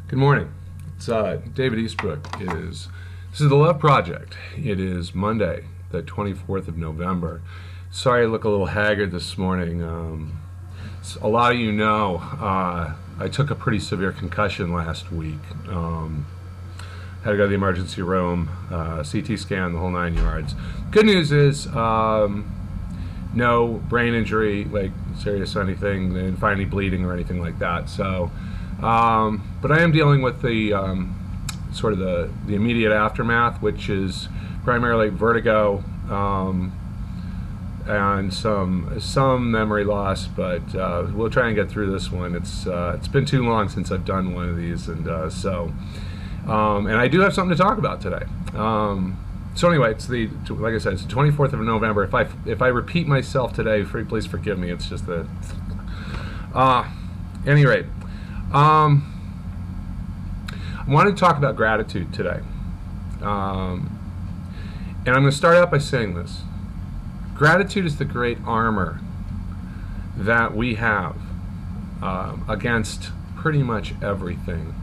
Good morning. It's David Eastbrook. This is the Love Project. It is Monday, the 24th of November. Sorry I look a little haggard this morning. A lot of you know I took a pretty severe concussion last week. Had to go to the emergency room, CT scan, the whole 9 yards. Good news is no brain injury, like serious or anything. They didn't find any bleeding or anything like that. So. But I am dealing with the sort of the immediate aftermath, which is primarily vertigo and some memory loss. But we'll try and get through this one. It's been too long since I've done one of these, and and I do have something to talk about today. So anyway, like I said, it's the 24th of November. If I repeat myself today, please forgive me. It's just that. Any rate. I wanted to talk about gratitude today. And I'm going to start out by saying this. Gratitude is the great armor that we have against pretty much everything.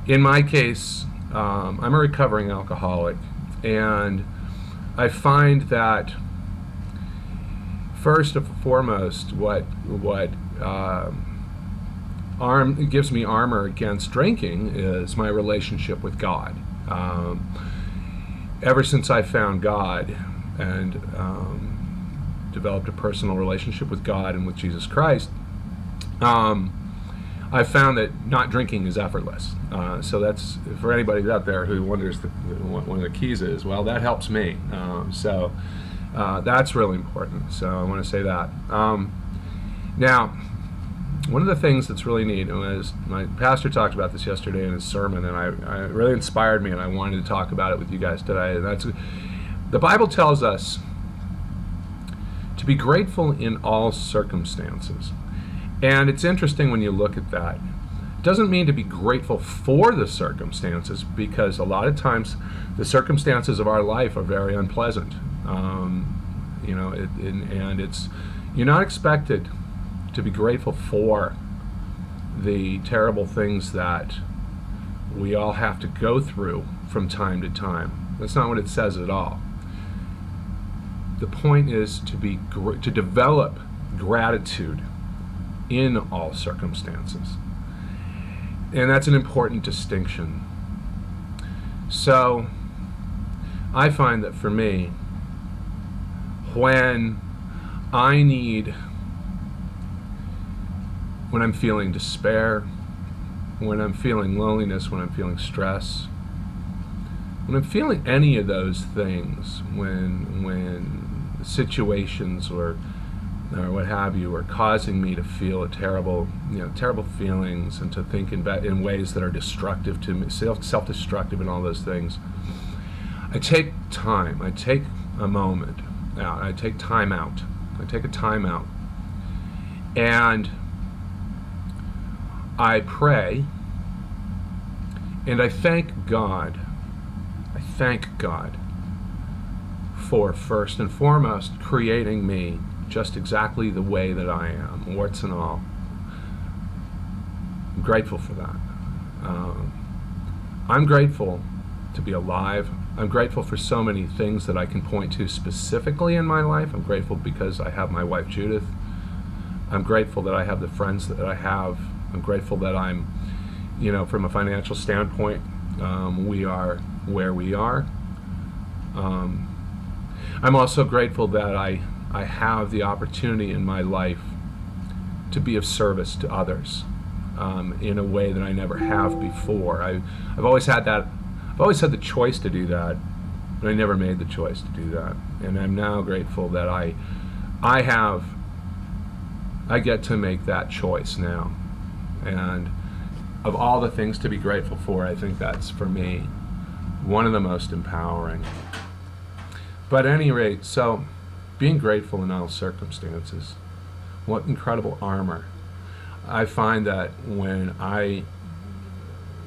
In my case, I'm a recovering alcoholic, and I find that first and foremost, what gives me armor against drinking is my relationship with God. Ever since I found God and developed a personal relationship with God and with Jesus Christ, I've found that not drinking is effortless. So that's, for anybody out there who wonders what one of the keys is, well, that helps me. So that's really important. So I want to say that. Now, one of the things that's really neat, was my pastor talked about this yesterday in his sermon, and it really inspired me, and I wanted to talk about it with you guys today. And that's, the Bible tells us to be grateful in all circumstances. And it's interesting when you look at that. It doesn't mean to be grateful for the circumstances, because a lot of times the circumstances of our life are very unpleasant. You're not expected to be grateful for the terrible things that we all have to go through from time to time. That's not what it says at all. The point is to develop gratitude in all circumstances. And that's an important distinction. So I find that for me, when I'm feeling despair, when I'm feeling loneliness, when I'm feeling stress, when I'm feeling any of those things, when situations or what have you are causing me to feel terrible feelings, and to think in ways that are destructive to me, self-destructive and all those things, I take time. I take a moment out. I take time out. I take a time out. And I pray, and I thank God. I thank God for, first and foremost, creating me just exactly the way that I am, warts and all. I'm grateful for that. I'm grateful to be alive. I'm grateful for so many things that I can point to specifically in my life. I'm grateful because I have my wife Judith. I'm grateful that I have the friends that I have. I'm grateful that I'm, from a financial standpoint, we are where we are. I'm also grateful that I have the opportunity in my life to be of service to others in a way that I never have before. I've always had that. I've always had the choice to do that, but I never made the choice to do that. And I'm now grateful that I get to make that choice now. And of all the things to be grateful for, I think that's, for me, one of the most empowering. But at any rate, so being grateful in all circumstances, what incredible armor. I find that when I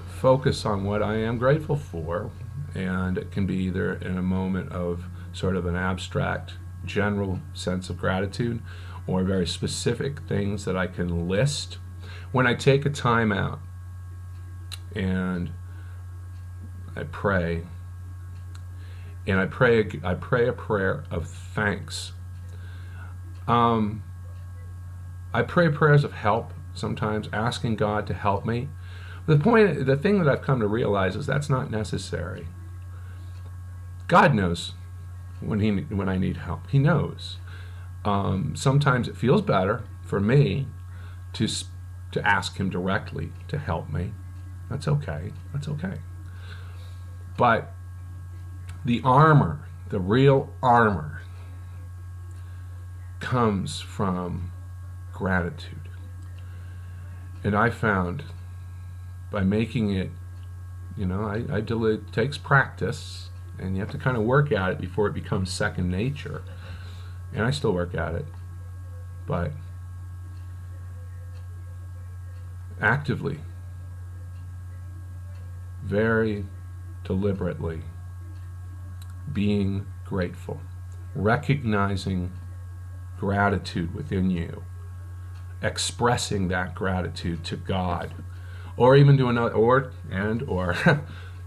focus on what I am grateful for, and it can be either in a moment of sort of an abstract, general sense of gratitude, or very specific things that I can list. When I take a time out and I pray, and I pray a prayer of thanks. I pray prayers of help sometimes, asking God to help me. The thing that I've come to realize is that's not necessary. God knows when I need help. He knows. Sometimes it feels better for me to ask Him directly to help me. That's okay. That's okay. But the armor, the real armor, comes from gratitude. And I found by making it, it takes practice, and you have to kind of work at it before it becomes second nature. And I still work at it, but actively, very deliberately, being grateful, recognizing gratitude within you, expressing that gratitude to God, or even to another, or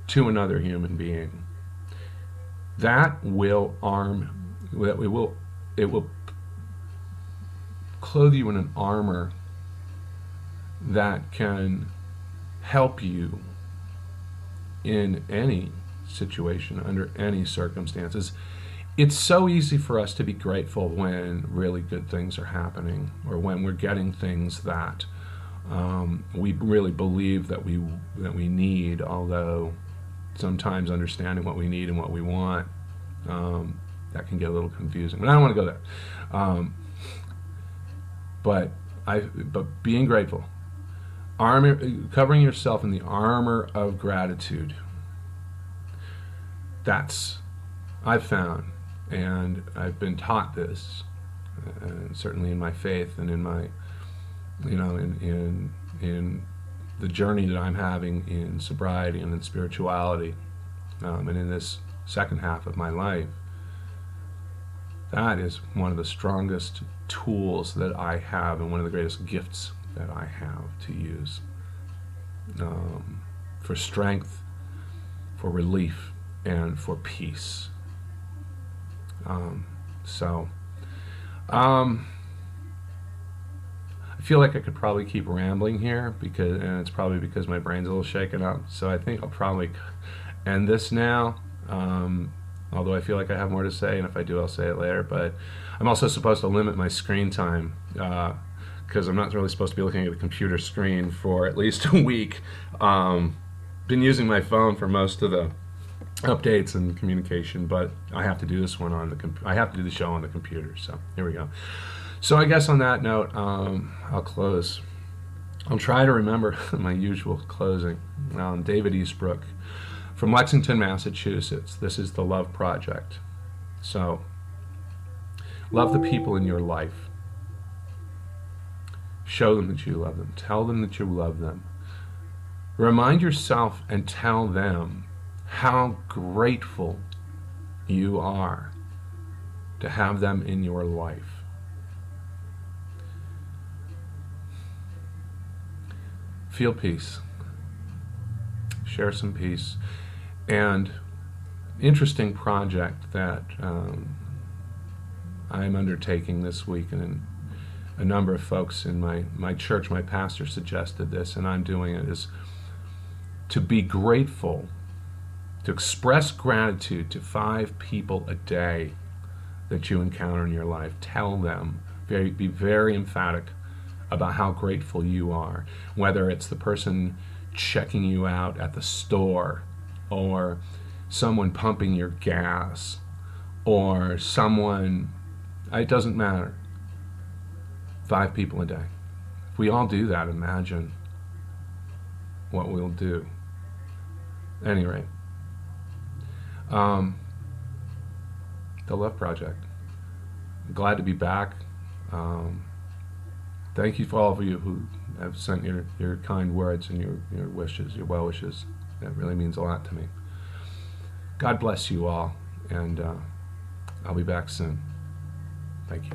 to another human being. That will it will clothe you in an armor that can help you in any situation, under any circumstances. It's so easy for us to be grateful when really good things are happening, or when we're getting things that we really believe that we need, although sometimes understanding what we need and what we want, that can get a little confusing. But I don't want to go there. But being grateful, covering yourself in the armor of gratitude, that's, I've found, and I've been taught this, certainly in my faith and in my, in the journey that I'm having in sobriety and in spirituality, and in this second half of my life. That is one of the strongest tools that I have, and one of the greatest gifts that I have to use for strength, for relief, and for peace. I feel like I could probably keep rambling here, and it's probably because my brain's a little shaken up. So I think I'll probably end this now. Although I feel like I have more to say, and if I do, I'll say it later. But I'm also supposed to limit my screen time, because I'm not really supposed to be looking at the computer screen for at least a week. Been using my phone for most of the updates and communication, but I have to do this one I have to do the show on the computer. So here we go. So I guess on that note, I'll close. I'll try to remember my usual closing. David Eastbrook from Lexington, Massachusetts. This is the Love Project. So, love the people in your life. Show them that you love them. Tell them that you love them. Remind yourself and tell them how grateful you are to have them in your life. Feel peace. Share some peace. And interesting project that I'm undertaking this week, and a number of folks in my church, my pastor suggested this, and I'm doing it, is to be grateful, to express gratitude to 5 people a day that you encounter in your life. Tell them, be very emphatic about how grateful you are, whether it's the person checking you out at the store, or someone pumping your gas, or someone, it doesn't matter. 5 people a day. If we all do that, imagine what we'll do. At any rate, the Love Project. I'm glad to be back. Thank you for all of you who have sent your kind words and your wishes, your well wishes. That really means a lot to me. God bless you all, and I'll be back soon. Thank you.